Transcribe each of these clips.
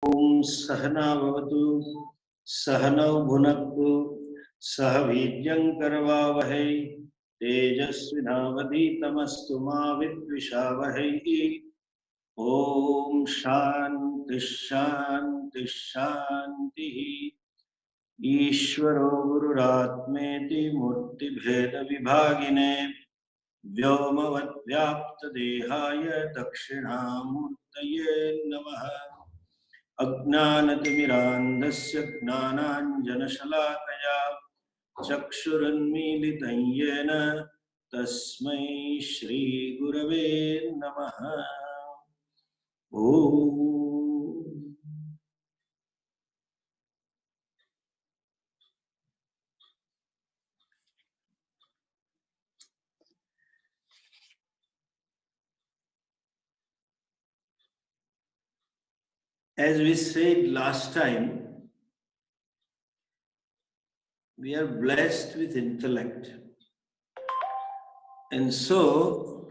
Om Sahana Bhavatu Sahanau Bhunaktu Sahavidyam Karavavahai Tejasvinavaditamastu ma Vidvishavahai. Om Shanti Shanti Shanti. Ishvaro Gururatmeti Murti Bheda Vibhagine Vyomavad Vyapta Dehaya Dakshinamurtaye Namaha. अज्ञानतिमिरान्धस्य ज्ञानाञ्जनशलाकया चक्षुरुन्मीलितं येन तस्मै श्रीगुरवे नमः। As we said last time, we are blessed with intellect. And so,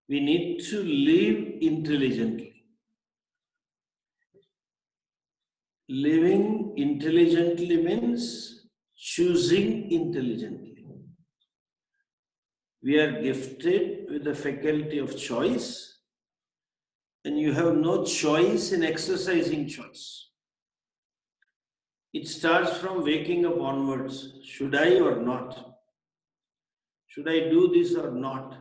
we need to live intelligently. Living intelligently means choosing intelligently. We are gifted with the faculty of choice, and you have no choice in exercising choice. It starts from waking up onwards. Should I or not? Should I do this or not?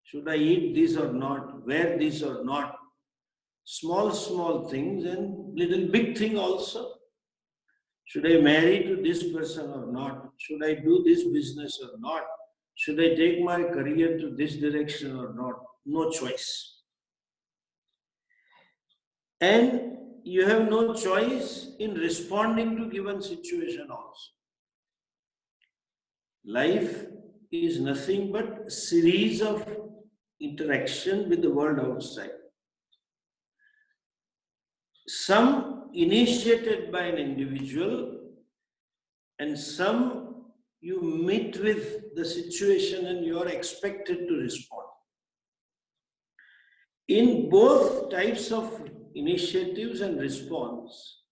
Should I eat this or not? Wear this or not? Small things and little big thing also. Should I marry to this person or not? Should I do this business or not? Should I take my career to this direction or not? No choice. And you have no choice in responding to given situation also. Life is nothing but series of interaction with the world outside. Some initiated by an individual, and some you meet with the situation and you are expected to respond. In both types of initiatives and response,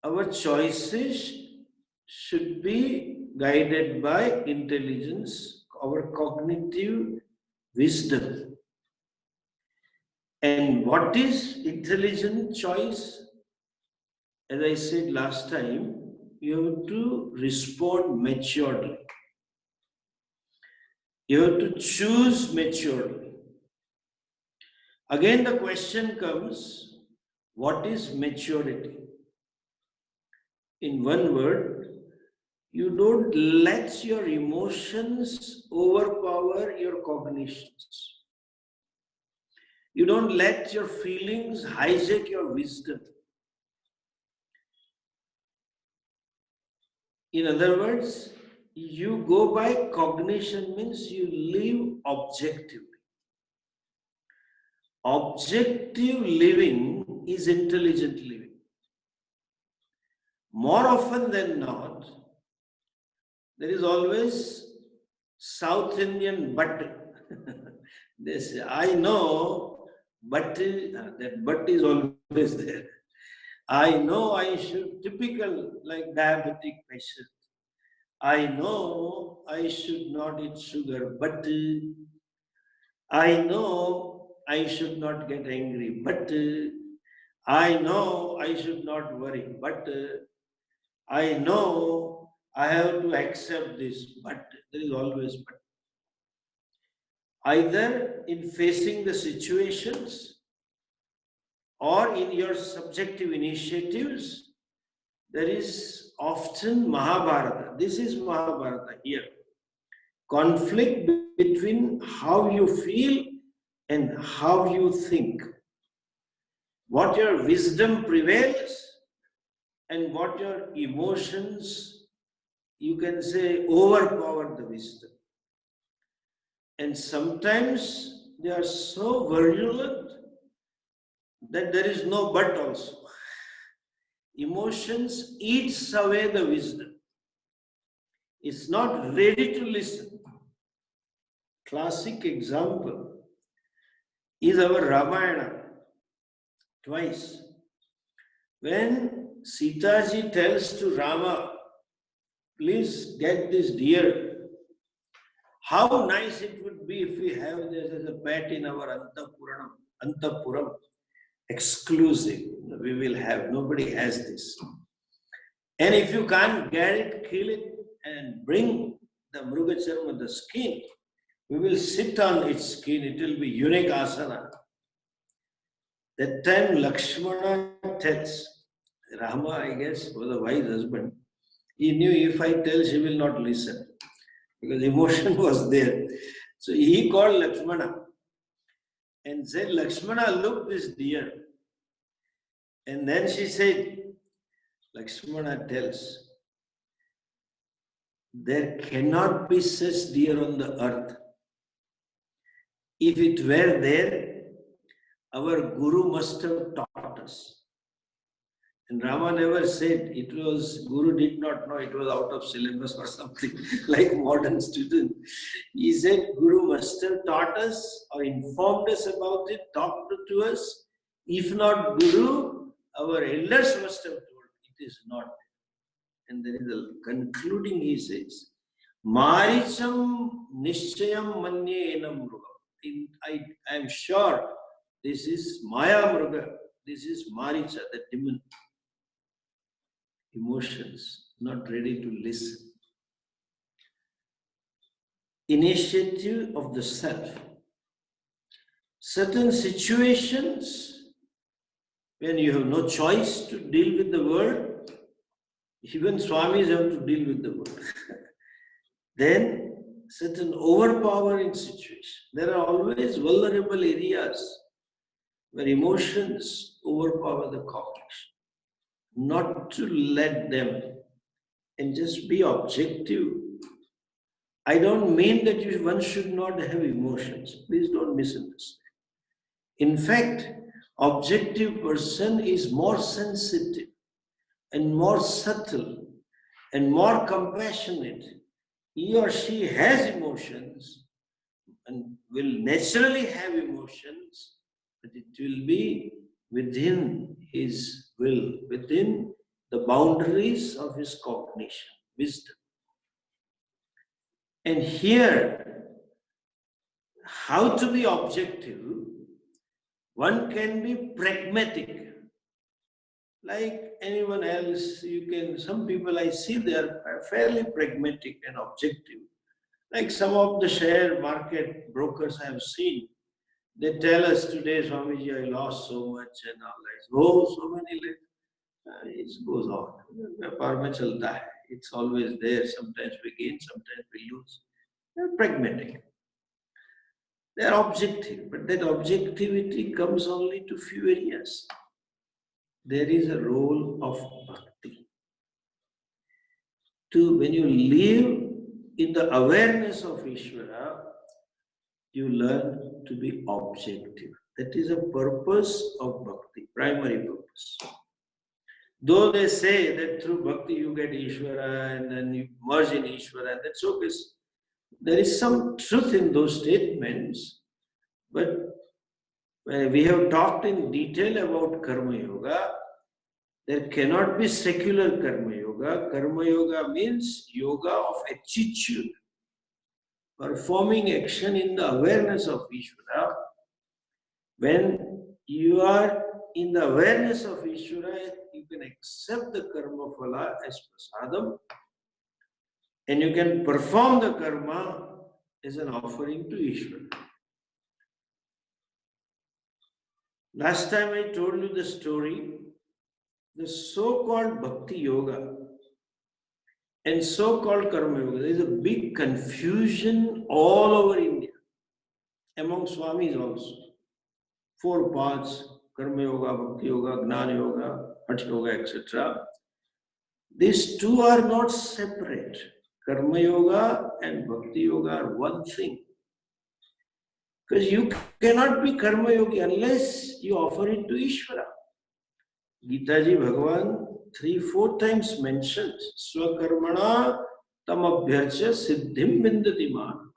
our choices should be guided by intelligence, our cognitive wisdom. And what is intelligent choice? As I said last time, you have to respond maturely. You have to choose maturely. Again, the question comes, what is maturity? In one word, you don't let your emotions overpower your cognitions. You don't let your feelings hijack your wisdom. In other words, you go by cognition, means you live objectively. Objective living is intelligent living. More often than not, there is always South Indian but. They say, I know, but that but is always there. I know I should, typical like diabetic patient. I know I should not eat sugar, but I know I should not get angry, but I know I should not worry, but I know I have to accept this, but there is always but. Either in facing the situations or in your subjective initiatives, there is often Mahabharata. This is Mahabharata here. Conflict between how you feel and how you think. What your wisdom prevails and what your emotions, you can say, overpower the wisdom. And sometimes they are so virulent that there is no but also. Emotions eats away the wisdom. It's not ready to listen. Classic example is our Ramayana. twice. When Sitaji tells to Rama, please get this deer, how nice it would be if we have this as a pet in our Antapuram, exclusive. We will have, nobody has this. And if you can't get it, kill it and bring the Mrugacharma, the skin, we will sit on its skin, it will be unique asana. That time Lakshmana tells, Rama, I guess, was a wise husband. He knew if I tell, she will not listen because emotion was there. So he called Lakshmana and said, Lakshmana, look this deer. And then she said, Lakshmana tells, there cannot be such deer on the earth. If it were there, our Guru must have taught us. And Rama never said it was, Guru did not know it was out of syllabus or something like modern student. He said, Guru must have taught us or informed us about it, talked to us. If not Guru, our elders must have told. It is not. And there is a concluding, he says, Maricham Nishchayam Manye Enam Mruga. I am sure this is Maya Mruga. This is Maricha, the demon. Emotions, not ready to listen. Initiative of the self. Certain situations when you have no choice to deal with the world, even Swamis have to deal with the world. Then certain overpowering situations. There are always vulnerable areas where emotions overpower the cognition. Not to let them and just be objective. I don't mean that one should not have emotions. Please don't misunderstand. In fact, objective person is more sensitive and more subtle and more compassionate. He or she has emotions and will naturally have emotions, but it will be within his will, within the boundaries of his cognition, wisdom. And here, how to be objective? One can be pragmatic. Like anyone else, some people I see they are fairly pragmatic and objective. Like some of the share market brokers I have seen, they tell us today, Swamiji, I lost so much and all that. Oh, so many lakhs. It goes on. It's always there. Sometimes we gain, sometimes we lose. They're pragmatic. They're objective, but that objectivity comes only to few areas. There is a role of bhakti. When you live in the awareness of Ishvara, you learn to be objective. That is a purpose of bhakti, primary purpose. Though they say that through bhakti you get Ishvara and then you merge in Ishvara, and that's okay. There is some truth in those statements, but we have talked in detail about Karma Yoga. There cannot be secular Karma Yoga. Karma Yoga means yoga of attitude, performing action in the awareness of Ishvara. When you are in the awareness of Ishvara, you can accept the karma phala as prasadam, and you can perform the karma as an offering to Ishvara. Last time I told you the story, the so-called Bhakti Yoga and so-called Karma Yoga. There is a big confusion all over India, among Swamis also. 4 paths, Karma Yoga, Bhakti Yoga, Gnana Yoga, Hatha Yoga, etc. These two are not separate. Karma Yoga and Bhakti Yoga are one thing. Because you cannot be Karma Yogi unless you offer it to Ishvara. Gita ji Bhagavan 3-4 times mentions Swakarmana tam abhyarcha siddhim vindati man.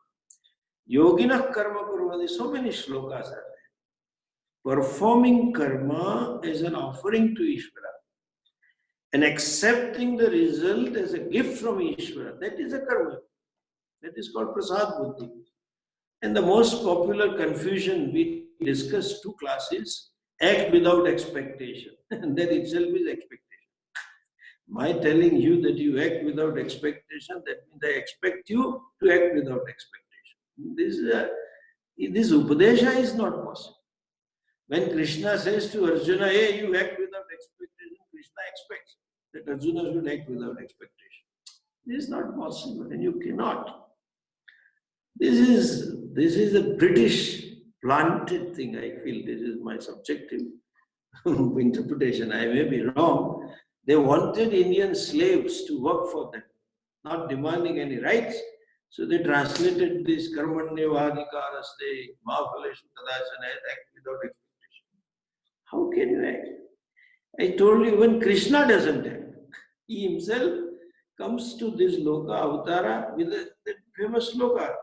Yoginah karma kurvati. So many shlokas are there. performing karma as an offering to Ishvara and accepting the result as a gift from Ishvara, that is a karma. That is called prasad buddhi. And the most popular confusion we discussed 2 classes, act without expectation. And that itself is expectation. My telling you that you act without expectation, that means I expect you to act without expectation. This Upadesha is not possible. When Krishna says to Arjuna, hey, you act without expectation, Krishna expects that Arjuna should act without expectation. This is not possible, and you cannot. This is a British planted thing, I feel. This is my subjective interpretation. I may be wrong. They wanted Indian slaves to work for them, not demanding any rights. So they translated this karmanyavadikaraste mahaleshu tadachana, act without expectation. How can you act? I told you, even Krishna doesn't act. He himself comes to this loka avatara with the famous loka,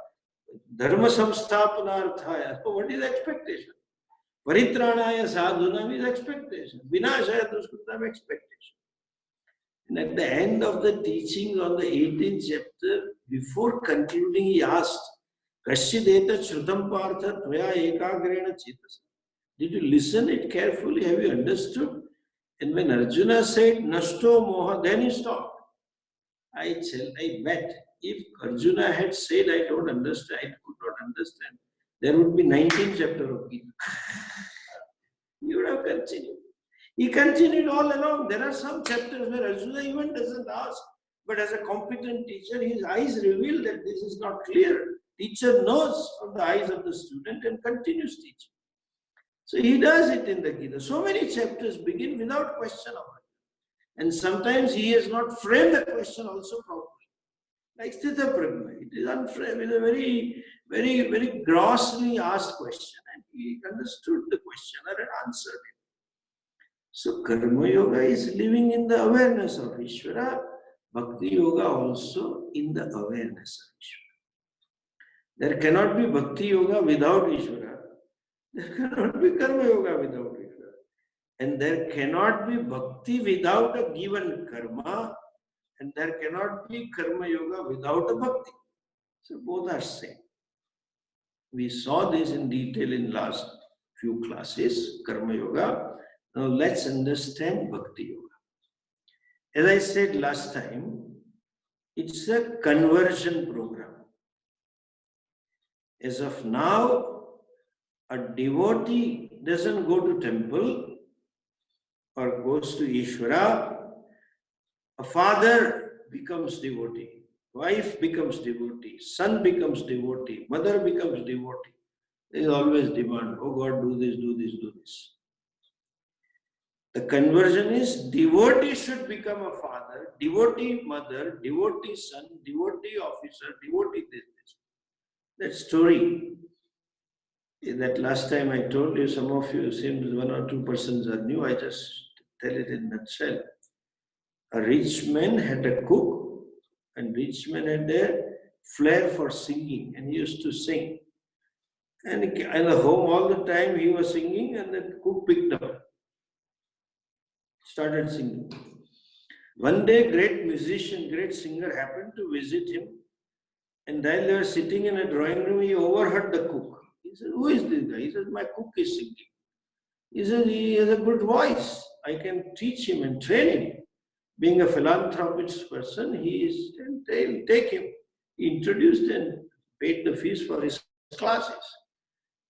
dharma samsthapanarthaya. So what is expectation? Paritranaya sadhunam is expectation. Vinashaya duskritam expectation. And at the end of the teaching on the 18th chapter, before concluding, he asked, Kasyadeta shrutam partha tvaya ekagrena chetas. Did you listen it carefully? Have you understood? And when Arjuna said, Nashto moha, then he stopped. I bet if Arjuna had said, I don't understand, I could not understand, there would be 19th chapter of Gita. He would have continued. He continued all along. There are some chapters where Arjuna even doesn't ask, but as a competent teacher, his eyes reveal that this is not clear. Teacher knows from the eyes of the student and continues teaching. So he does it in the Gita. So many chapters begin without question of it. And sometimes he has not framed the question also properly. Like Sthita Prajna, it is unframed, it is a very, very, very grossly asked question, and he understood the questioner and answered it. So Karma Yoga is living in the awareness of Ishvara, Bhakti Yoga also in the awareness of Ishvara. There cannot be Bhakti Yoga without Ishvara. There cannot be Karma Yoga without Ishvara. And there cannot be Bhakti without a given karma, and there cannot be Karma Yoga without a Bhakti. So both are same. We saw this in detail in last few classes, Karma Yoga. Now let's understand Bhakti Yoga. As I said last time, it's a conversion program. As of now, a devotee doesn't go to temple or goes to Ishvara. A father becomes devotee, wife becomes devotee, son becomes devotee, mother becomes devotee. There is always demand, oh God, do this, do this, do this. The conversion is devotee should become a father, devotee mother, devotee son, devotee officer, devotee this. That story, that last time I told you, some of you seems 1 or 2 persons are new, I just tell it in a nutshell. A rich man had a cook, and rich man had a flair for singing, and he used to sing. And in the home all the time he was singing, and the cook picked up, started singing. One day, great musician, great singer happened to visit him, and while they were sitting in a drawing room, he overheard the cook. He said, who is this guy? He said, my cook is singing. He said, he has a good voice. I can teach him and train him. Being a philanthropist person, he is, and take him. He introduced and paid the fees for his classes.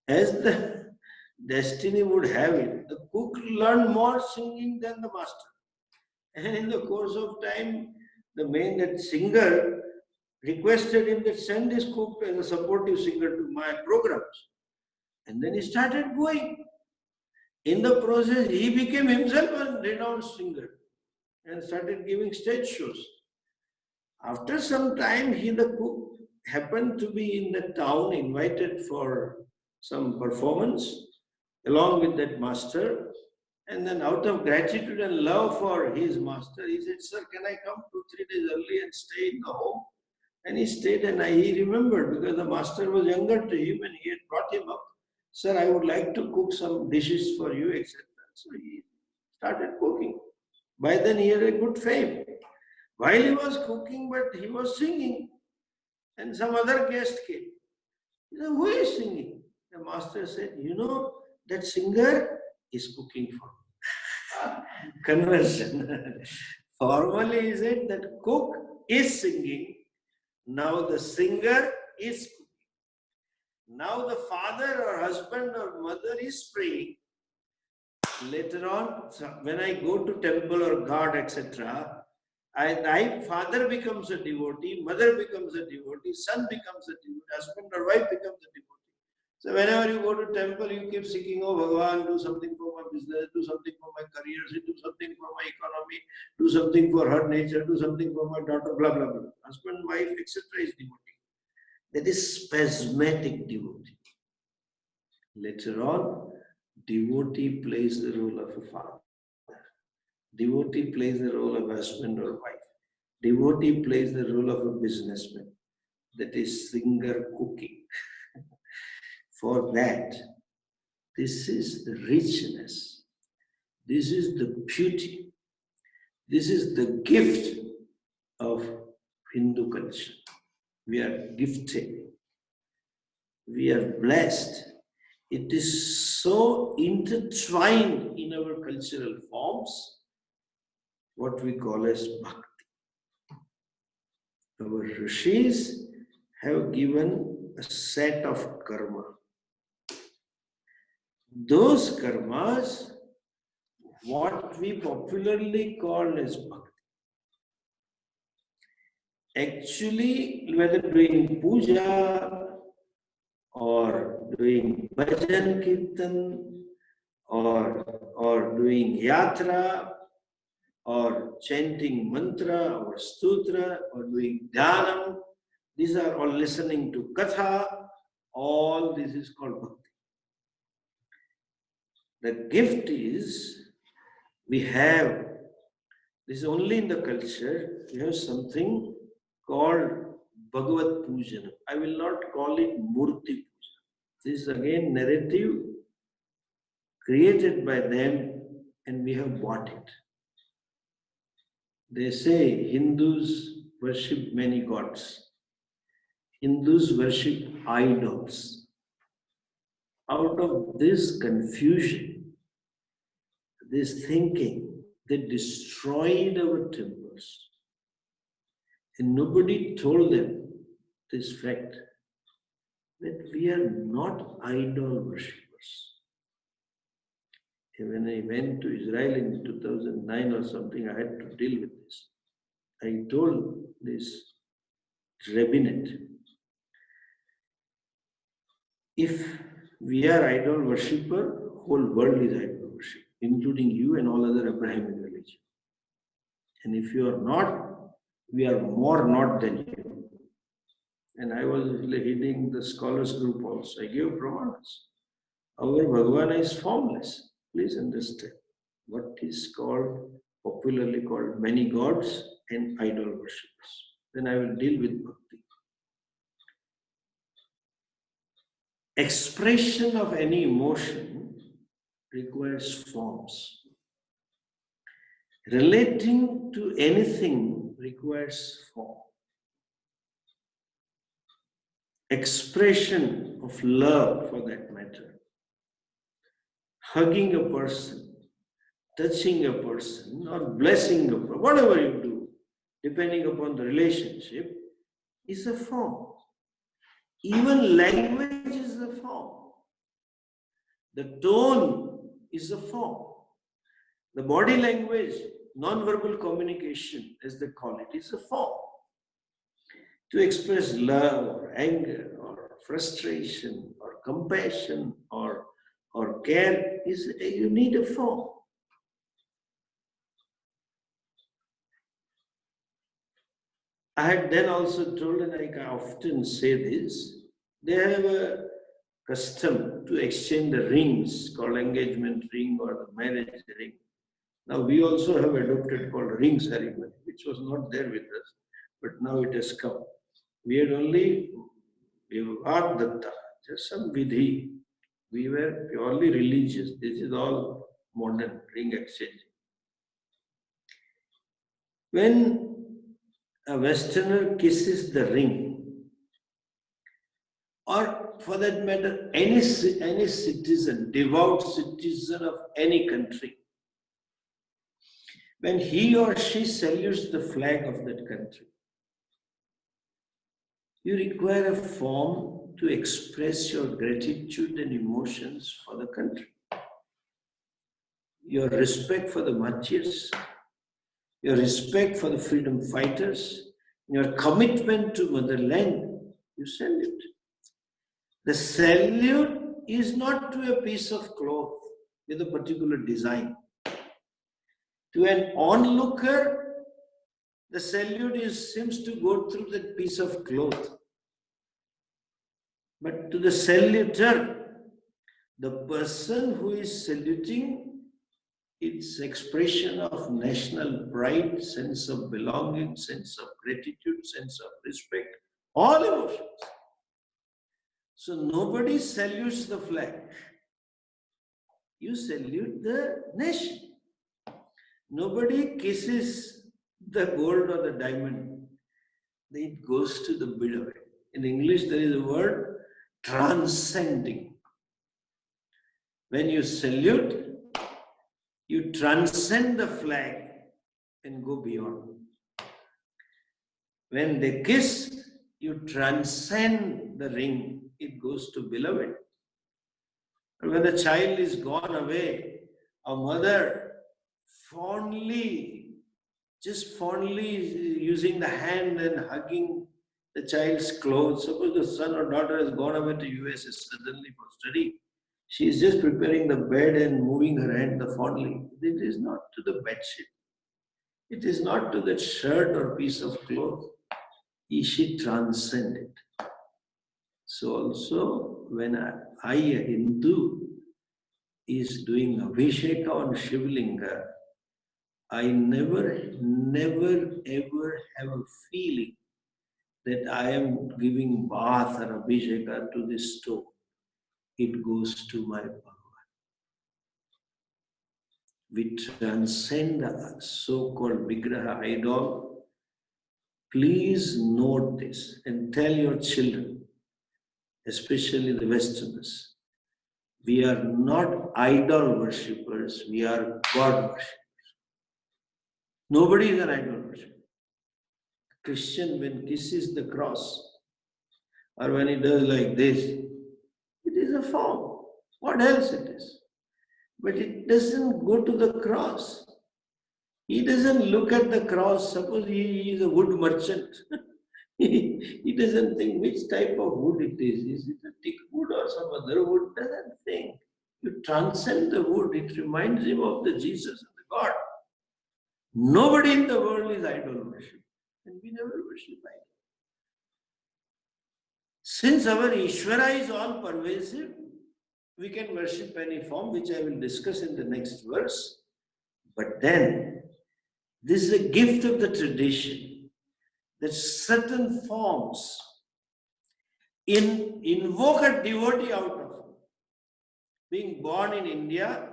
As the destiny would have it, the cook learned more singing than the master. And in the course of time, that singer requested him that send this cook as a supportive singer to my programs. And then he started going. In the process, he became himself a renowned singer and started giving stage shows. After some time, the cook happened to be in the town, invited for some performance along with that master. And then out of gratitude and love for his master, he said, sir, can I come 2-3 days early and stay in the home? And he stayed, and he remembered because the master was younger to him and he had brought him up. Sir, I would like to cook some dishes for you, etc. So he started cooking. By then he had a good fame. While he was cooking, but he was singing, and some other guest came. You know, who is singing? The master said, you know, that singer is cooking for me. Conversion. Formally he said that cook is singing. Now the singer is cooking. Now the father or husband or mother is praying. Later on, when I go to temple or God, etc., father becomes a devotee, mother becomes a devotee, son becomes a devotee, husband or wife becomes a devotee. So whenever you go to temple, you keep seeking, oh Bhagavan, do something for my business, do something for my career, do something for my economy, do something for her nature, do something for my daughter, blah, blah, blah. Husband, wife, etc. is devotee. That is spasmodic devotee. Later on, devotee plays the role of a father. Devotee plays the role of husband or wife. Devotee plays the role of a businessman. That is singer cooking. For that, this is the richness. This is the beauty. This is the gift of Hindu culture. We are gifted. We are blessed. It is so intertwined in our cultural forms, what we call as bhakti. Our rishis have given a set of karma. Those karmas, what we popularly call as bhakti. Actually, whether doing puja or doing bhajan kirtan or doing yatra or chanting mantra or stutra or doing dhanam, these are all listening to katha, all this is called bhakti. The gift is, we have, this is only in the culture, we have something called Bhagavat Pujan. I will not call it Murti Puja. This is again narrative created by them and we have bought it. They say Hindus worship many gods. Hindus worship idols. Out of this confusion, this thinking, they destroyed our temples. And nobody told them this fact that we are not idol worshippers. When I went to Israel in 2009 or something, I had to deal with this. I told this rabbinate, if we are idol worshipper, whole world is idol worship, including you and all other Abrahamic religion. And if you are not, we are more not than you. And I was leading the scholars group also. I gave pramanas. Our Bhagavan is formless. Please understand what is called, popularly called many gods and idol worshippers. Then I will deal with bhakti. Expression of any emotion requires forms. Relating to anything requires form. Expression of love, for that matter. Hugging a person, touching a person, or blessing a person, whatever you do, depending upon the relationship, is a form. Even language is a form. The tone is a form. The body language, non-verbal communication, as they call it, is a form. To express love or anger or frustration or compassion or care, you need a form. I had then also told, and I often say this, they have a custom to exchange the rings called engagement ring or the marriage ring. Now we also have adopted called ring ceremony, which was not there with us, but now it has come. We had only Vivaha Datta, just some vidhi. We were purely religious. This is all modern ring exchange. When a Westerner kisses the ring, or for that matter, any citizen, devout citizen of any country, when he or she salutes the flag of that country, you require a form to express your gratitude and emotions for the country. Your respect for the martyrs, your respect for the freedom fighters, your commitment to motherland, you salute. The salute is not to a piece of cloth with a particular design. To an onlooker, the salute seems to go through that piece of cloth. But to the saluter, the person who is saluting, it's expression of national pride, sense of belonging, sense of gratitude, sense of respect, all emotions. So nobody salutes the flag. You salute the nation. Nobody kisses the gold or the diamond. It goes to the beloved. In English, there is a word, transcending. When you salute, you transcend the flag and go beyond. When they kiss, you transcend the ring. It goes to beloved. And when the child is gone away, a mother fondly using the hand and hugging the child's clothes. Suppose the son or daughter has gone away to US suddenly for study. She is just preparing the bed and moving her hand fondly. It is not to the bedsheet. It is not to that shirt or piece of cloth. She transcends it. So also when a Hindu, is doing Abhishek on Shivlinga, I never ever have a feeling that I am giving bath or Abhisheka to this stone. It goes to my Bhagavan. We transcend the so-called Vigraha idol. Please note this and tell your children, especially the Westerners, we are not idol worshippers, we are God worshippers. Nobody is an idol worshipper. Christian, when kisses the cross, or when he does like this, it is a form. What else it is? But it doesn't go to the cross. He doesn't look at the cross. Suppose he is a wood merchant. he doesn't think which type of wood it is. Is it a thick wood or some other wood? Doesn't think. You transcend the wood. It reminds him of the Jesus and the God. Nobody in the world is idol worship. And we never worship idol. Since our Ishvara is all pervasive, we can worship any form, which I will discuss in the next verse. But then, this is a gift of the tradition that certain forms invoke a devotee out of it. Being born in India,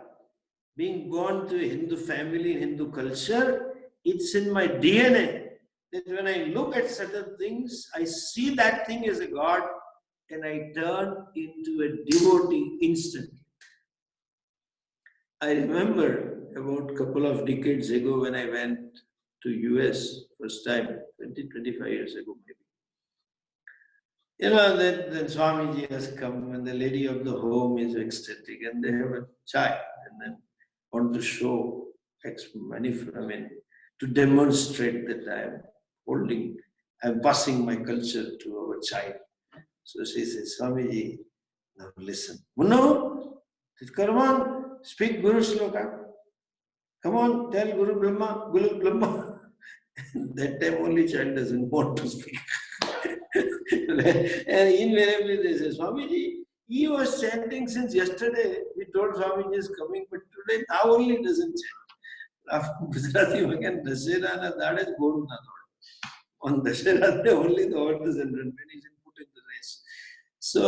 being born to a Hindu family, Hindu culture, it's in my DNA that when I look at certain things, I see that thing as a God and I turn into a devotee instantly. I remember about a couple of decades ago when I went to US first time, 25 years ago maybe. You know, then Swamiji has come and the lady of the home is ecstatic and they have a child and then want to show, to demonstrate that I'm passing my culture to our child. So she says, Swamiji, now listen. No, come on, speak Guru Shloka. Come on, tell Guru Brahma. That time only child doesn't want to speak. And invariably they say, Swamiji, he was chanting since yesterday. We told Swamiji is coming, but today now only doesn't chant. Gujarati again, Dasera na dade goru na dode. On Dasera only the horse is and when he's put in the race. So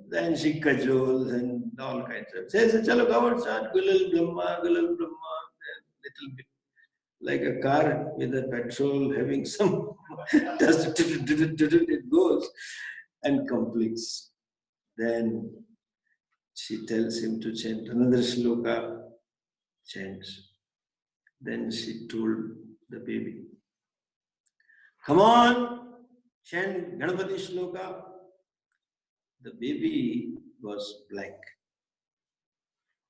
then she cajoles and all kinds of says, "Chalo, go outside, Gulal Brahma, Gulal Brahma," little bit like a car with a petrol having some dust, it goes and completes. Then she tells him to chant another shloka, chants. Then she told the baby, "Come on, chant Ganapati shloka." The baby was blank.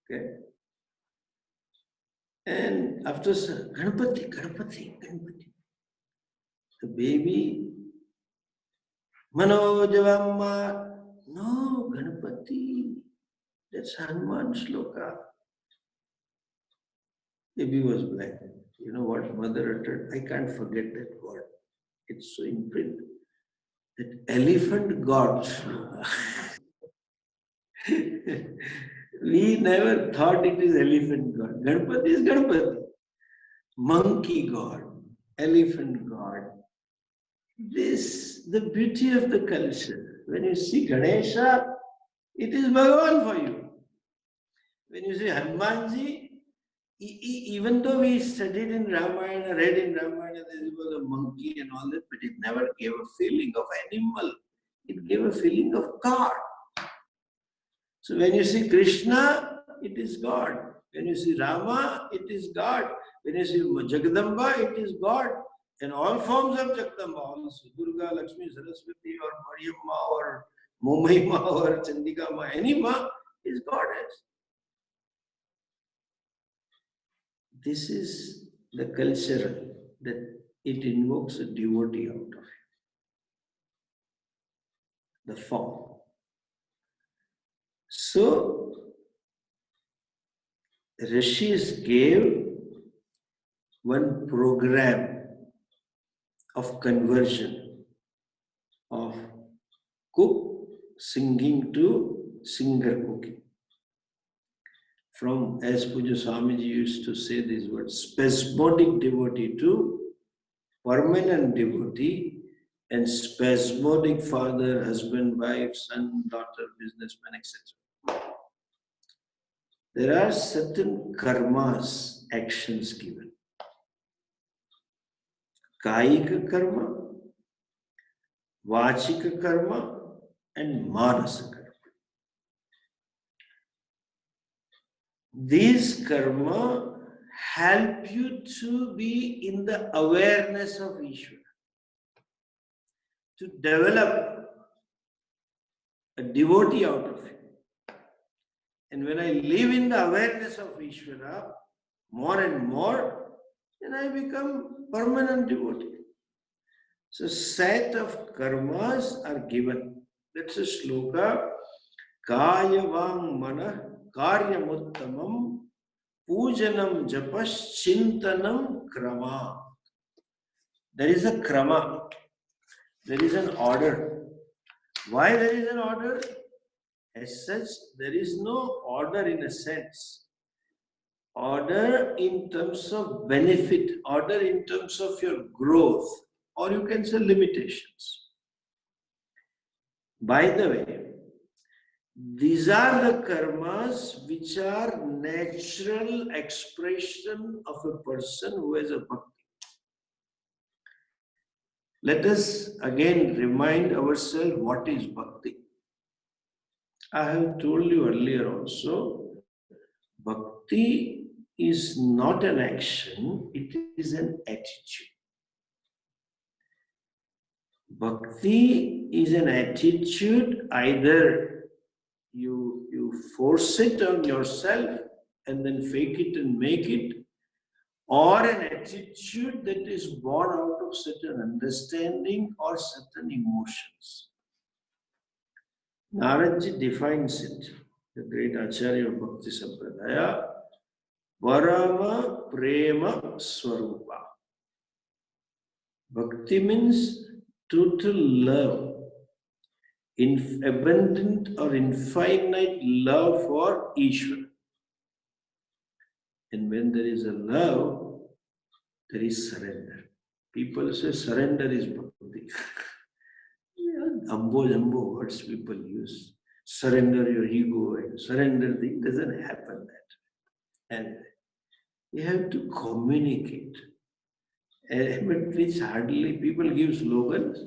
Okay. And after Ganapati, Ganapati, Ganapati, the baby, Manojavamma, no, Ganapati, that's Hanuman shloka. Baby was blank. You know what mother uttered? I can't forget that word. It's so imprinted. That elephant god shloka. We never thought it is elephant god. Ganapati is Ganapati. Monkey god, elephant god. This, the beauty of the culture. When you see Ganesha, it is Bhagavan for you. When you see Hanumanji, even though we studied in Ramayana, read in Ramayana, there was a monkey and all that, but it never gave a feeling of animal. It gave a feeling of God. So when you see Krishna, it is God. When you see Rama, it is God. When you see Jagadamba, it is God. And all forms of Jagadamba, also Durga, Lakshmi, Saraswati, or Mariamma, or Mumaima, or Chandika Ma, any Ma is Goddess. This is the culture that it invokes a devotee out of it. The form. So, Rishis gave one program of conversion of cook singing to singer cooking. From, as Pujya Swamiji used to say these words, spasmodic devotee to permanent devotee, and spasmodic father, husband, wife, son, daughter, businessman, etc. There are certain karmas, actions given. Kayika karma, vachika karma, and manasa karma. These karma help you to be in the awareness of Ishvara, to develop a devotee out of it. And when I live in the awareness of Ishvara more and more, then I become permanent devotee. So set of karmas are given. That's a shloka. Kayavang mana karyamuttamam pujanam japas chintanam krama. There is a krama. There is an order. Why there is an order? As such, there is no order in a sense. Order in terms of benefit, order in terms of your growth, or you can say limitations. By the way, these are the karmas which are natural expression of a person who has a bhakti. Let us again remind ourselves what is bhakti. I have told you earlier also, bhakti is not an action, it is an attitude. Bhakti is an attitude, either you force it on yourself and then fake it and make it, or an attitude that is born out of certain understanding or certain emotions. Naradji defines it, the great Acharya of Bhakti Sampradaya, Parama Prema Swarupa. Bhakti means total love, abundant or infinite love for Ishvara. And when there is a love, there is surrender. People say surrender is bhakti. Jumbo words people use. Surrender your ego and surrender the, it doesn't happen that. And you have to communicate. But which hardly people give slogans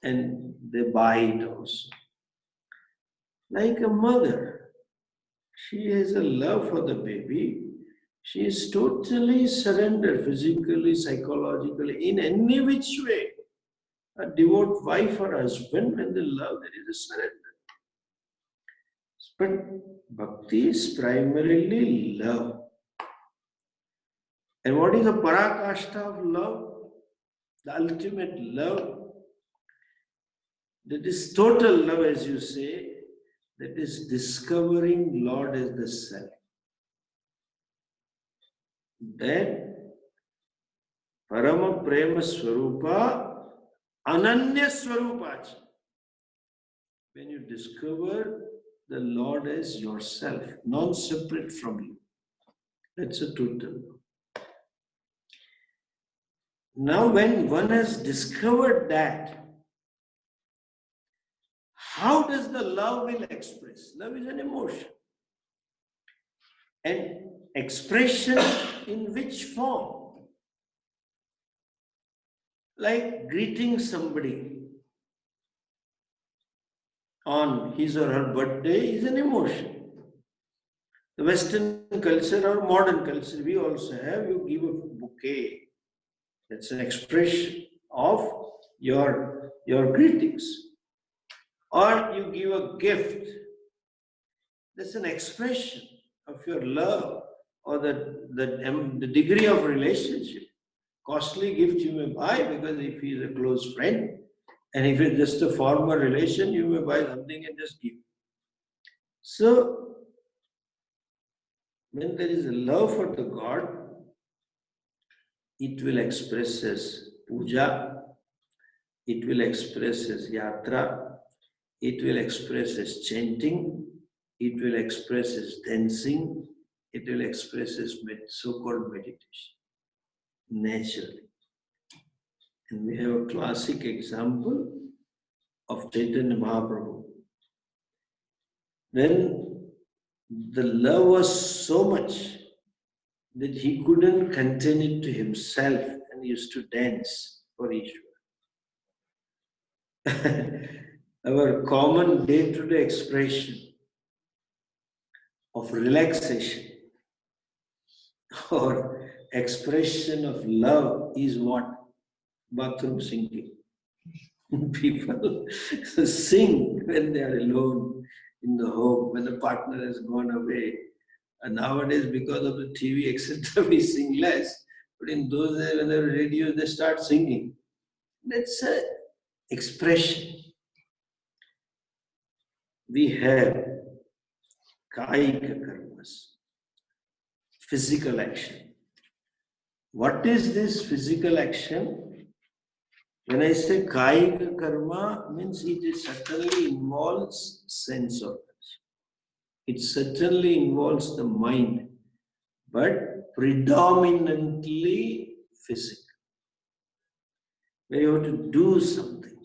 and they buy it also. Like a mother, she has a love for the baby. She is totally surrendered physically, psychologically, in any which way. A devout wife or husband, when they love, there is a surrender. But bhakti is primarily love. And what is the parakashta of love? The ultimate love. That is total love, as you say, that is discovering Lord as the self. That Parama Prema Swarupa Ananya Swarupachi. When you discover the Lord as yourself, non-separate from you. That's a total love. Now, when one has discovered that, how does the love will express? Love is an emotion. And expression in which form? Like greeting somebody on his or her birthday is an emotion. The Western culture or modern culture, we also have, you give a bouquet. That's an expression of your greetings. Or you give a gift. That's an expression of your love or the degree of relationship. Costly gift you may buy because if he is a close friend, and if it's just a formal relation, you may buy something and just give. So, when there is a love for the God, it will express as puja, it will express as yatra, it will express as chanting, it will express as dancing, it will express as so-called meditation, naturally. And we have a classic example of Chaitanya Mahaprabhu. When the love was so much that he couldn't contain it to himself and used to dance for Ishvara. Our common day-to-day expression of relaxation or expression of love is what? Bathroom singing. People sing when they are alone in the home, when the partner has gone away. And nowadays, because of the TV, etc., we sing less. But in those days, when they were radio, they start singing. That's an expression. We have kaika karmas, physical action. What is this physical action? When I say kaika karma, means it certainly involves sense organs. It certainly involves the mind, but predominantly physical. When you have to do something,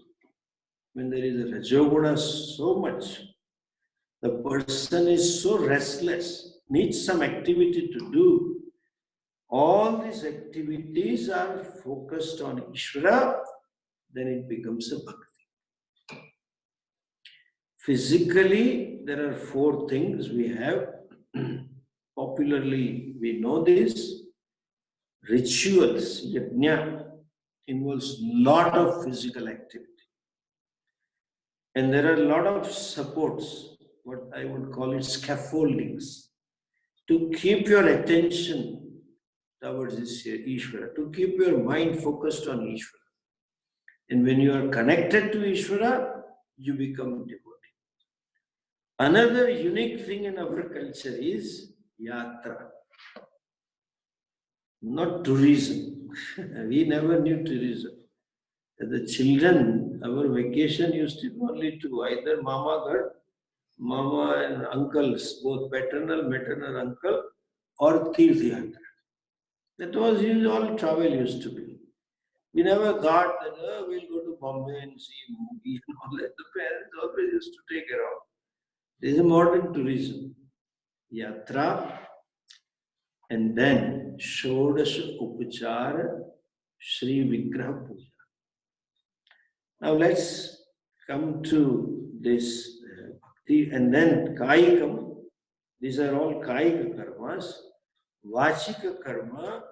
when there is a rajoguna so much, the person is so restless, needs some activity to do. All these activities are focused on Ishvara, then it becomes a bhakti. Physically, there are four things we have. Popularly, we know this. Rituals, yajna, involves lot of physical activity. And there are a lot of supports, what I would call it scaffoldings, to keep your attention towards this Ishvara, to keep your mind focused on Ishvara. And when you are connected to Ishvara, you become devotee. Another unique thing in our culture is yatra, not tourism. We never knew tourism. As the children, our vacation used to be only to either mama gar, mama and uncles, both paternal, maternal uncle, or Tirth Yatra. That was all travel used to be. We never thought that we'll go to Bombay and see a movie and all that. The parents always used to take around. This is modern tourism. Yatra and then Shodash Upachara Sri Vigraha Puja. Now let's come to this bhakti and then Kaikam. These are all Kaika karmas. Vachika karma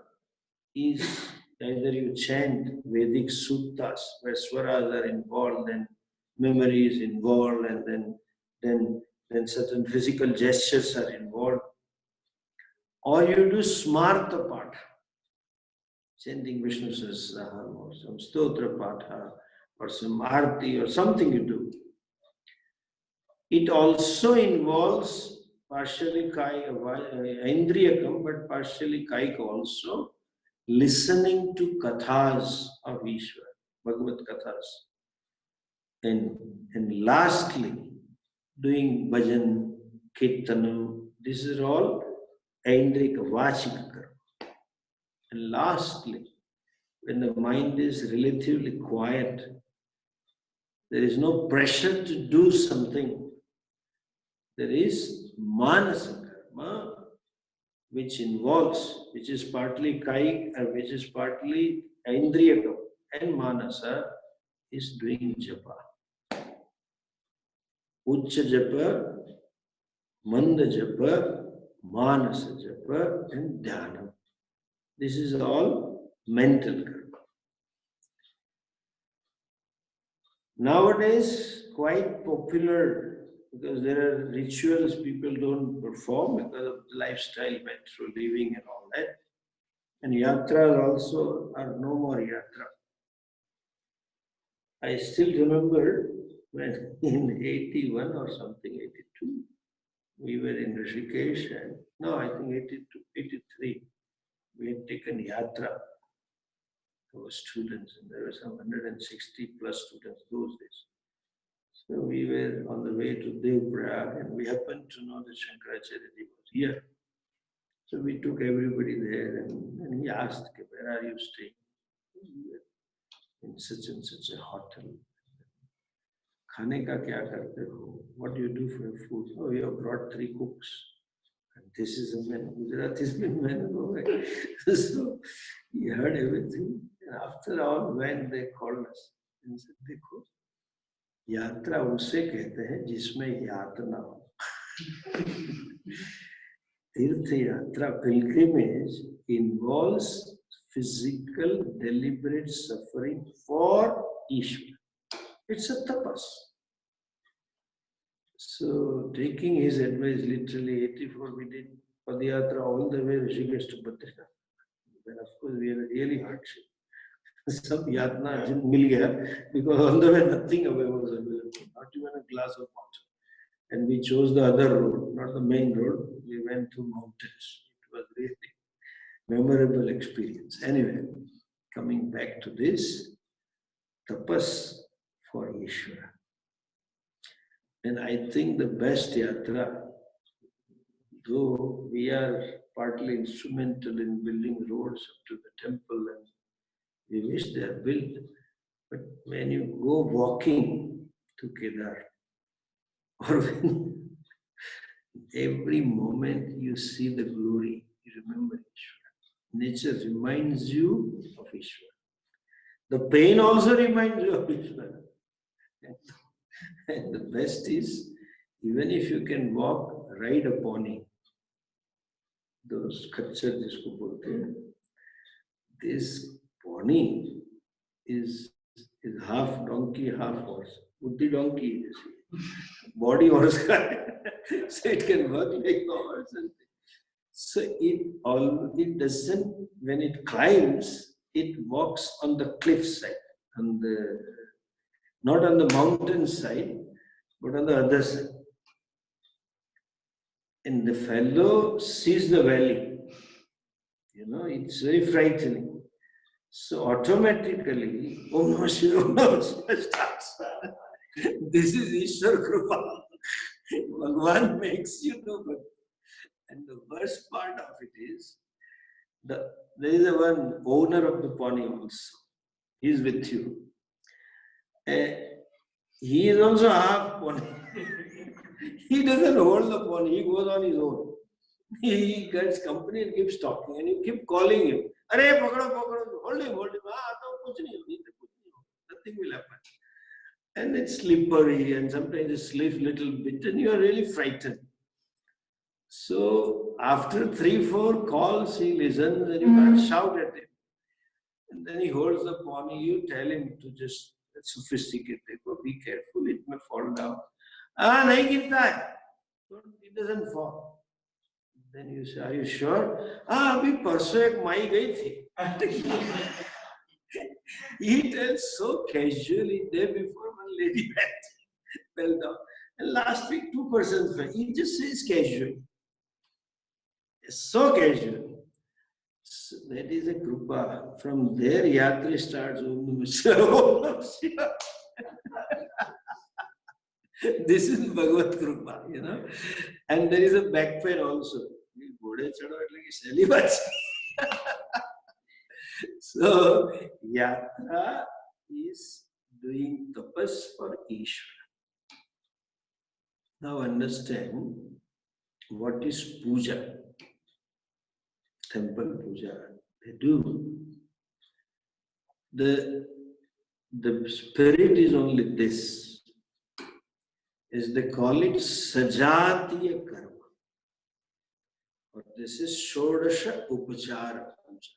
is either you chant Vedic suttas where swaras are involved and memory is involved and then certain physical gestures are involved. Or you do smarta patha, chanting Vishnu Sahasranam or some stotra patha or some arti or something you do. It also involves partially Indriyakam, but partially Kaika also, listening to kathas of Ishwar, Bhagavad kathas. And lastly, doing bhajan, kirtanam, this is all Indrika, Vachika karma. And lastly, when the mind is relatively quiet, there is no pressure to do something. There is manasa karma, which is partly kaik, which is partly indriyakam, and manasa is doing japa. Uccha japa, manda japa, manasa japa, and dhyana. This is all mental karma. Nowadays, quite popular because there are rituals people don't perform because of the lifestyle, metro living and all that. And yatras also are no more yatra. I still remember when in 81 or something, 82, we were in Rishikesh and, no, I think 82, 83, we had taken yatra. There were students and there were some 160 plus students those days. So we were on the way to Devprayag and we happened to know that Shankaracharya was here. So we took everybody there and he asked, where are you staying? We were in such and such a hotel. Khane ka kya karte ho? What do you do for food? Oh, you have brought 3 cooks. And this is a man, Gujaratis man. So he heard everything. And after all, when they called us and said, Dekho, यात्रा उसे कहते हैं जिसमें यातना हो. तीर्थ यात्रा, pilgrimage involves physical deliberate suffering for Ishwar. It's a tapas. So taking his advice, literally 84 we did Padayatra all the way Rishikesh to Badrinath. Then of course we had a really hardship. Some yatna didn't mil gaya because on the way nothing was available, not even a glass of water. And we chose the other road, not the main road. We went through mountains. It was really memorable experience. Anyway, coming back to this, tapas for Ishvara. And I think the best yatra, though we are partly instrumental in building roads up to the temple and we wish they are built, but when you go walking to Kedar, or when every moment you see the glory, you remember Ishvara. Nature reminds you of Ishvara. The pain also reminds you of Ishvara. And the best is, even if you can walk, ride a pony, those khachar jisko bolte hain, this pony is half donkey, half horse. Buddhi donkey is body horse. So it can work like a horse. So it doesn't, when it climbs, it walks on the cliff side, not on the mountain side, but on the other side. And the fellow sees the valley. It's very frightening. So automatically, Om Namah Shivaya starts. This is Ishwar Kripa. Bhagwan makes you do it. And the worst part of it is, there is one owner of the pony also. He is with you. He is also half pony. He doesn't hold the pony, he goes on his own. He gets company and keeps talking, and you keep calling him. Arey, pakado, hold him. Nothing will happen. And it's slippery, and sometimes it slips a little bit, and you are really frightened. So after 3-4 calls, he listens, and you can't shout at him. And then he holds the pony. You tell him to just sophisticated. Oh, be careful, it may fall down. Nahi girta hai. It doesn't fall. Then you say, are you sure? Abhi parso ek mai gayi thi. He tells so casually, day before one lady fell down. And last week 2 persons fell. He just says casually. So casual. So that is a krupa. From there, yatri starts. Om Namah Shivaya. This is Bhagavad Krupa, you know. And there is a back pain also. So, yatra is doing tapas for Ishvara. Now understand what is puja. Temple puja. They do. The spirit is only this. Is they call it sajatiya karma. Or this is shodasha upachara puja.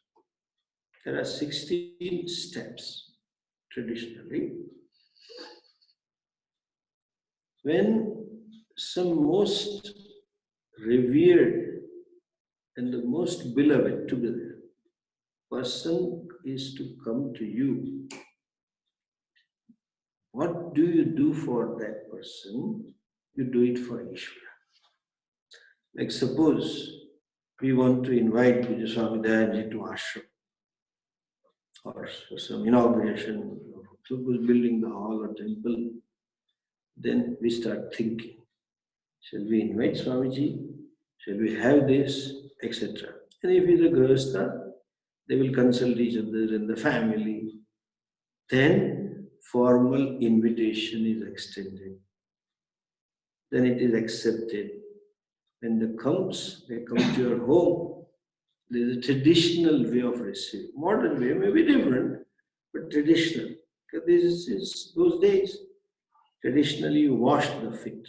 There are 16 steps traditionally. When some most revered and the most beloved together person is to come to you, what do you do for that person? You do it for Ishvara. Like suppose we want to invite Pujya Swami Dayanji to ashram or some inauguration, suppose building the hall or temple, then we start thinking, shall we invite Swamiji? Shall we have this? Etc. And if he's a grahastha, they will consult each other in the family. Then formal invitation is extended. Then it is accepted. When they come to your home. There is a traditional way of receiving. Modern way may be different, but traditional. Because this is those days. Traditionally, you wash the feet.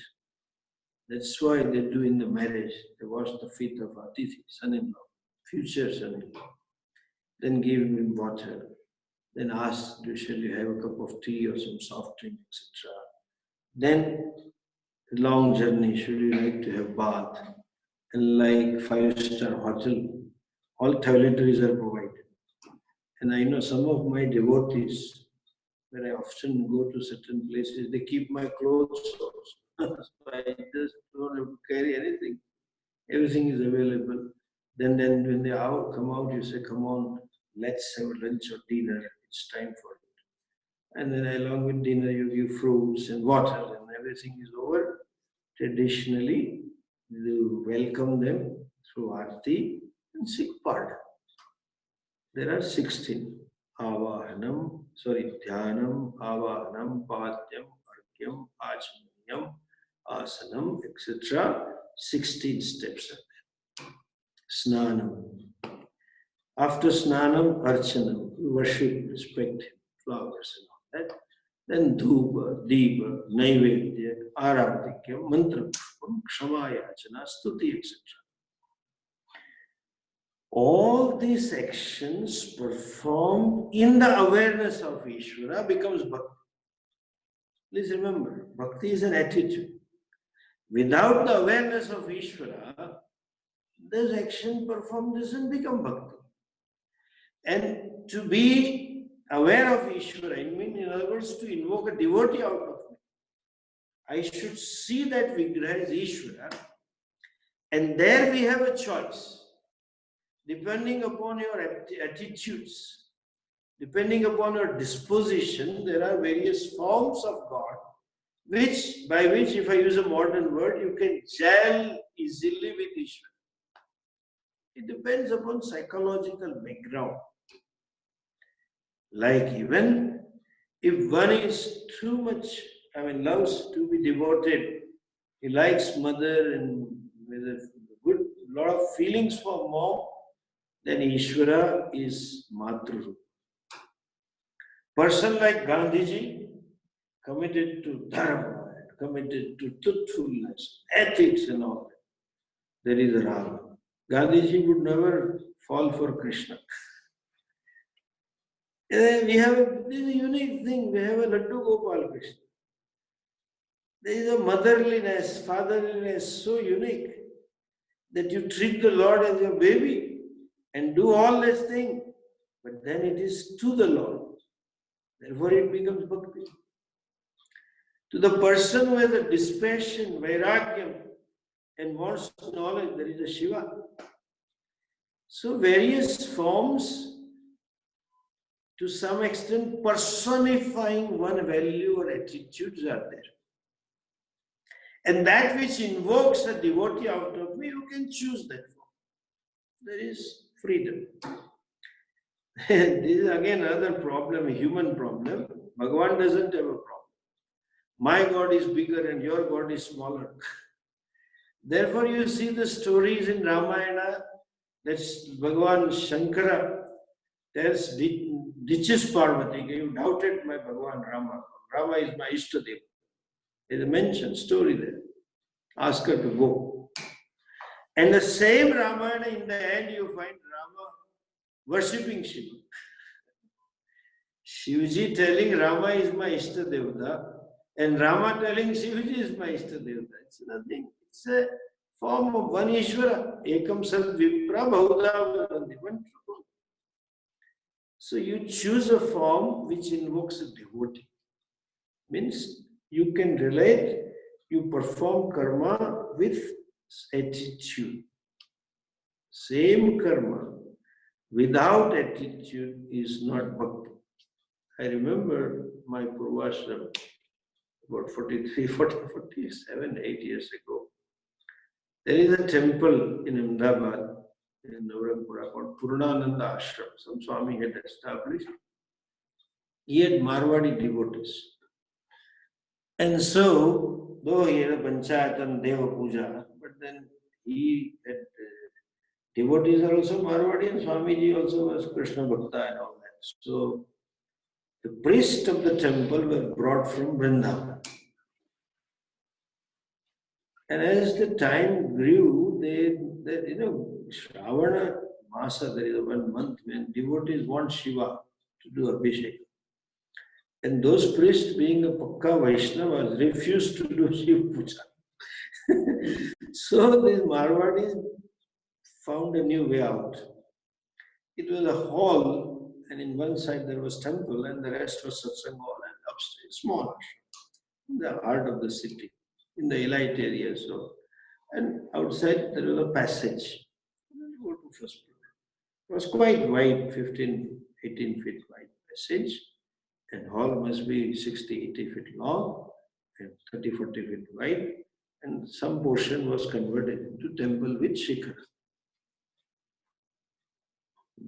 That's why they do in the marriage. They wash the feet of Atithi, son-in-law, future son-in-law. Then give him water. Then ask, shall you have a cup of tea or some soft drink, etc. Then, long journey, should you like to have bath? And like 5-star hotel, all toiletries are provided. And I know some of my devotees, when I often go to certain places, they keep my clothes also. So I just don't have to carry anything. Everything is available. Then when they come out, you say, come on, let's have lunch or dinner. It's time for it. And then along with dinner, you give fruits and water and everything is over. Traditionally, you welcome them through Aarti and seek pardon. There are 16. Dhyanam, Avahanam, Padyam, Argyam, Achananyam, Asanam, etc. 16 steps are there. Snanam. After Snanam, Archanam, you worship, respect flowers and all that. Then Dhupa, Deepa, Naivedya, Aradhikyam, Mantra Pushpam, Kshamayachana, Stuti, etc. All these actions performed in the awareness of Ishvara becomes bhakti. Please remember, bhakti is an attitude. Without the awareness of Ishvara, this action performed doesn't become bhakti. And to be aware of Ishvara, I mean, in other words, to invoke a devotee out of me, I should see that Vigraha is Ishvara, and there we have a choice. Depending upon your attitudes, depending upon your disposition, there are various forms of God, by which, if I use a modern word, you can gel easily with Ishvara. It depends upon psychological background. Like even if one is too much, loves to be devoted, he likes mother and with a good lot of feelings for mom, then Ishvara is Matru. Person like Gandhiji, committed to dharma, committed to truthfulness, ethics and all that. There is a Rama. Gandhiji would never fall for Krishna. We have this is a unique thing. We have a Laddu Gopal Krishna. There is a motherliness, fatherliness so unique that you treat the Lord as your baby and do all this thing. But then it is to the Lord. Therefore it becomes bhakti. To the person who has a dispassion, vairagyam, and wants knowledge, there is a Shiva. So various forms, to some extent, personifying one value or attitudes are there. And that which invokes a devotee out of me, you can choose that form. There is freedom. This is again another problem, a human problem. Bhagavan doesn't have a problem. My God is bigger and your God is smaller. Therefore, you see the stories in Ramayana that Bhagavan Shankara tells, ditches Parvati, you doubted my Bhagavan Rama. Rama is my Ishtadev. There's a mention, story there. Ask her to go. And the same Ramayana, in the end, you find Rama worshipping Shiva. Shivji telling Rama is my Ishtadevata, and Rama telling Shivji is my Ishtadevata. It's nothing. It's a form of one Ishvara. Ekam Sat Vipra Bhahuda Varanti. So you choose a form which invokes a devotee. Means you can relate, you perform karma with attitude. Same karma without attitude is not bhakti. I remember my Purvashram about 47, 8 years ago. There is a temple in Ahmedabad, in Navarampura, called Purnananda Ashram. Some Swami had established. He had Marwadi devotees. And so, though he had a Panchayat and Deva Puja, but then he had devotees are also Marwadi, and Swamiji also was Krishna Bhakta and all that. So, the priests of the temple were brought from Vrindavan. And as the time grew, they Shravana Masa, there is 1 month when devotees want Shiva to do Abhishek. And those priests, being a Pakka Vaishnavas, refused to do Shiva Puja. So these Marwadis found a new way out. It was a hall, and in one side there was temple, and the rest was satsang hall, and upstairs, small ashram, in the heart of the city, in the elite area. So, and outside there was a passage. You go to first floor. It was quite wide, 15, 18 feet wide passage, and hall must be 60, 80 feet long, and 30, 40 feet wide, and some portion was converted into temple with shikhar.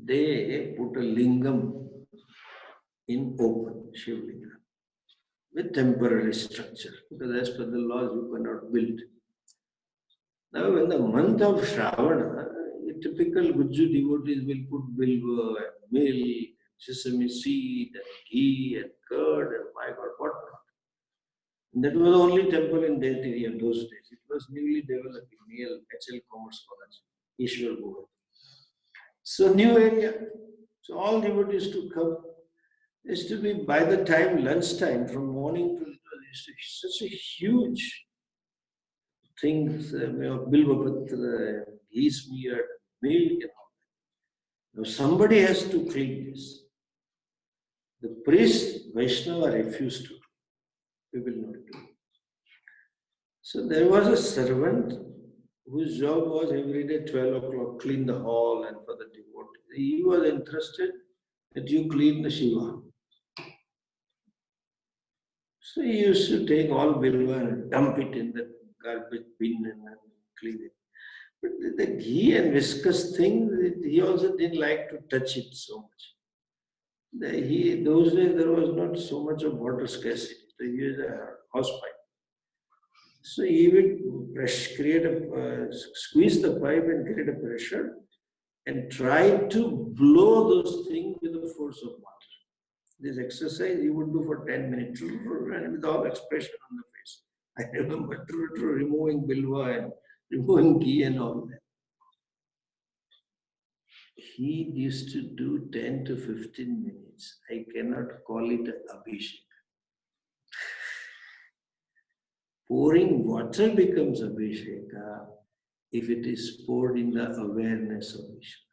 They put a lingam in open, Shiv Lingam, with temporary structure, because as per the laws you cannot build. Now, in the month of Shravana, typical Gujju devotees will put bilva and milk, sesame seed, and ghee, and curd, and my God, what not. And that was the only temple in that area those days. It was newly developed in HL Commerce College, Ishwar Bhuvan. So, new area. So, all devotees to come. Used to be by the time lunchtime, from morning to such a huge things, bilvapatra, ghee smeared, milk and all that. Now somebody has to clean this. The priest, Vaishnava, refused to. We will not do. So there was a servant whose job was every day 12 o'clock, clean the hall and for the devotee. He was interested that you clean the Shiva. So he used to take all bilva and dump it in the garbage bin and clean it. But the ghee and viscous thing, he also didn't like to touch it so much. Those days there was not so much of water scarcity. So he used a house pipe. So he would squeeze the pipe and create a pressure and try to blow those things with the force of water. This exercise he would do for 10 minutes and with all expression on the face. I remember removing bilwa and removing ghee and all that. He used to do 10 to 15 minutes. I cannot call it abhishek. Pouring water becomes abhisheka if it is poured in the awareness of Ishvara.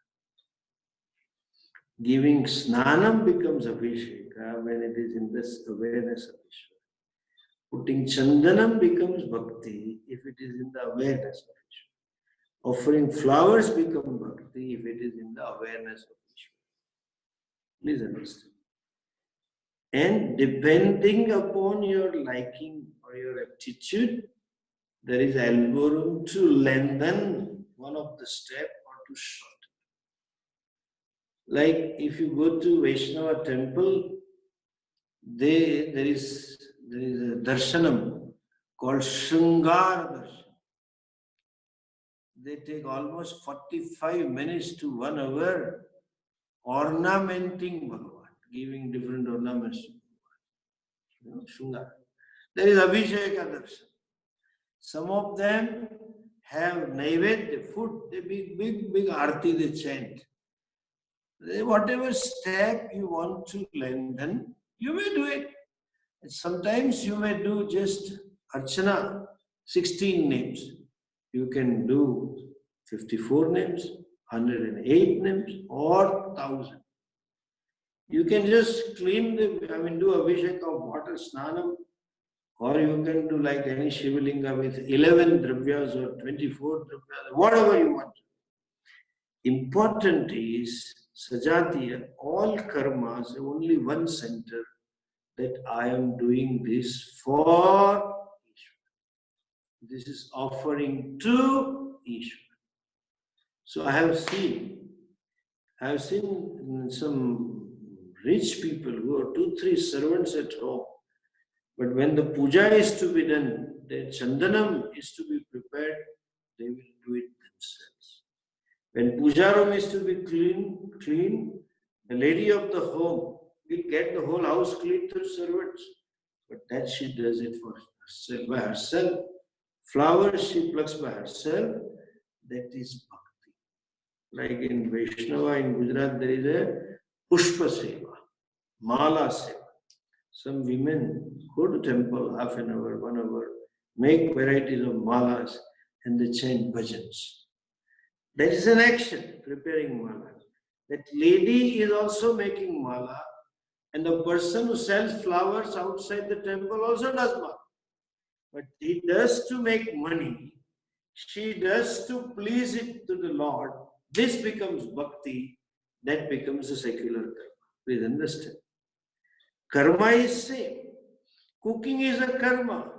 Giving snanam becomes abhisheka when it is in this awareness of Ishvara. Putting chandanam becomes bhakti if it is in the awareness of Ishvara. Offering flowers becomes bhakti if it is in the awareness of Ishvara. Please understand. And depending upon your liking or your aptitude, there is elbow room to lengthen one of the step or to shorten. Like if you go to Vaishnava temple, there is a darshanam called Shringar Darshan. They take almost 45 minutes to 1 hour ornamenting Bhagavan, giving different ornaments to Bhagavan. Shringar. There is Abhisheka Darshan. Some of them have Naivedya, food, they big arti they chant. Whatever step you want to lengthen, you may do it. And sometimes you may do just Archana, 16 names. You can do 54 names, 108 names, or 1000. You can just do Abhishek of water, Snanam, or you can do like any Shivalinga with 11 dravyas or 24 dravyas, whatever you want. Important is Sajatiya, all karmas have only one center, that I am doing this for Ishvara. This is offering to Ishvara. So I have seen some rich people who have 2-3 servants at home. But when the puja is to be done, the chandanam is to be prepared, they will do it themselves. When puja room is to be clean, the lady of the home will get the whole house clean through servants. But that she does it for herself, by herself. Flowers she plucks by herself. That is bhakti. Like in Vaishnava in Gujarat, there is a pushpa seva, mala seva. Some women go to temple half an hour, 1 hour, make varieties of malas, and they chant bhajans. That is an action, preparing mala. That lady is also making mala, and the person who sells flowers outside the temple also does mala. But he does to make money, she does to please it to the Lord. This becomes bhakti, that becomes a secular karma. Please understand. Karma is same. Cooking is a karma.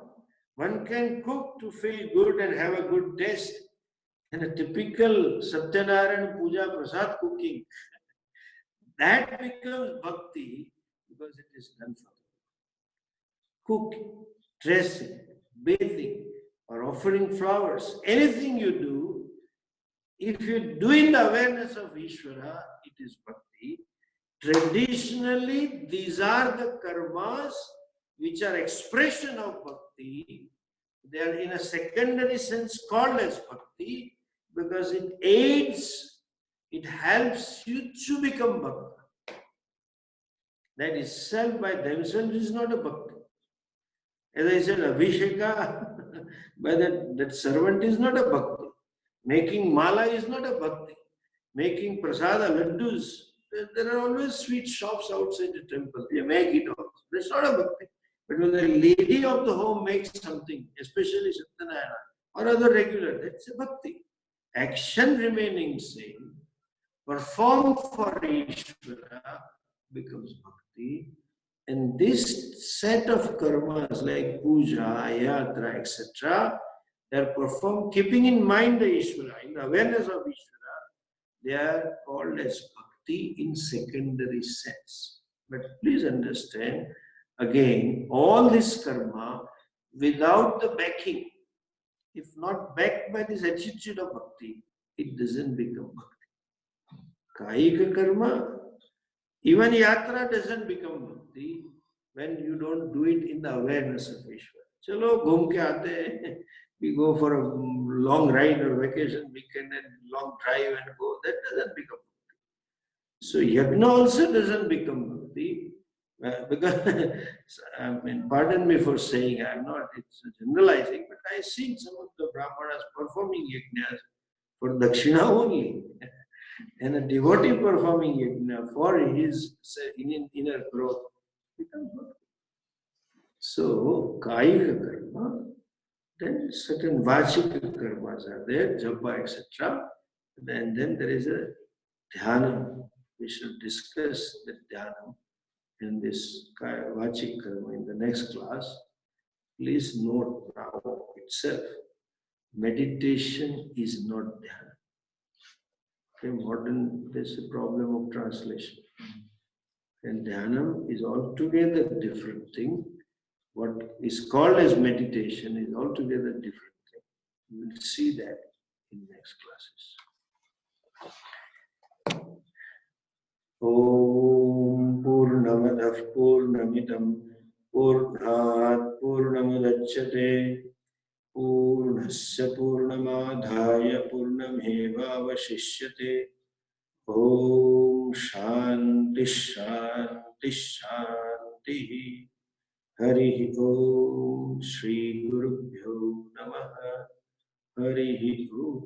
One can cook to feel good and have a good taste. And a typical Satyanarayana Puja Prasad cooking, that becomes bhakti because it is done for cooking, dressing, bathing, or offering flowers. Anything you do, if you do in the awareness of Ishvara, it is bhakti. Traditionally, these are the karmas which are expression of bhakti. They are in a secondary sense called as bhakti because it aids, it helps you to become bhakti. That itself by themselves is not a bhakti. As I said, Abhisheka by that servant is not a bhakti. Making mala is not a bhakti. Making prasada laddus, there are always sweet shops outside the temple. They make it also. That's not a bhakti. But when the lady of the home makes something, especially Satyanarayana or other regular, that's a bhakti. Action remaining same, performed for Ishvara becomes bhakti. And this set of karmas like puja, yatra, etc., they are performed keeping in mind the Ishvara, in the awareness of Ishvara. They are called as bhakti in secondary sense. But please understand, again, all this karma without the backing, if not backed by this attitude of bhakti, it doesn't become bhakti. Kayika karma, even yatra doesn't become bhakti when you don't do it in the awareness of Ishwar. Chalo, ghum ke aate hain. We go for a long ride or vacation weekend and long drive and go. That doesn't become bhakti. So yajna also doesn't become bhakti because I mean, pardon me for saying I'm not. It's generalizing, but I've seen some of the brahmanas performing yajnas for dakshina only. And a devotee performing yajna for his inner growth becomes bhakti. So, kayika karma, then certain vachika karmas are there, japa, etc. And then there is a dhyana. We should discuss the dhyana in this vachika karma in the next class. Please note now itself, meditation is not dhyana. Okay, modern, there's a problem of translation. And dhyana is altogether different thing. What is called as meditation is altogether different thing. We will see that in next classes. Om Purnamadah Purnamidam Purnat Purnamudachyate Purnasya Purnamadhaya Purnamevavashishyate Om Shanti Shanti Shanti Hari Om Shri Gurubhyo Namaha Hari Om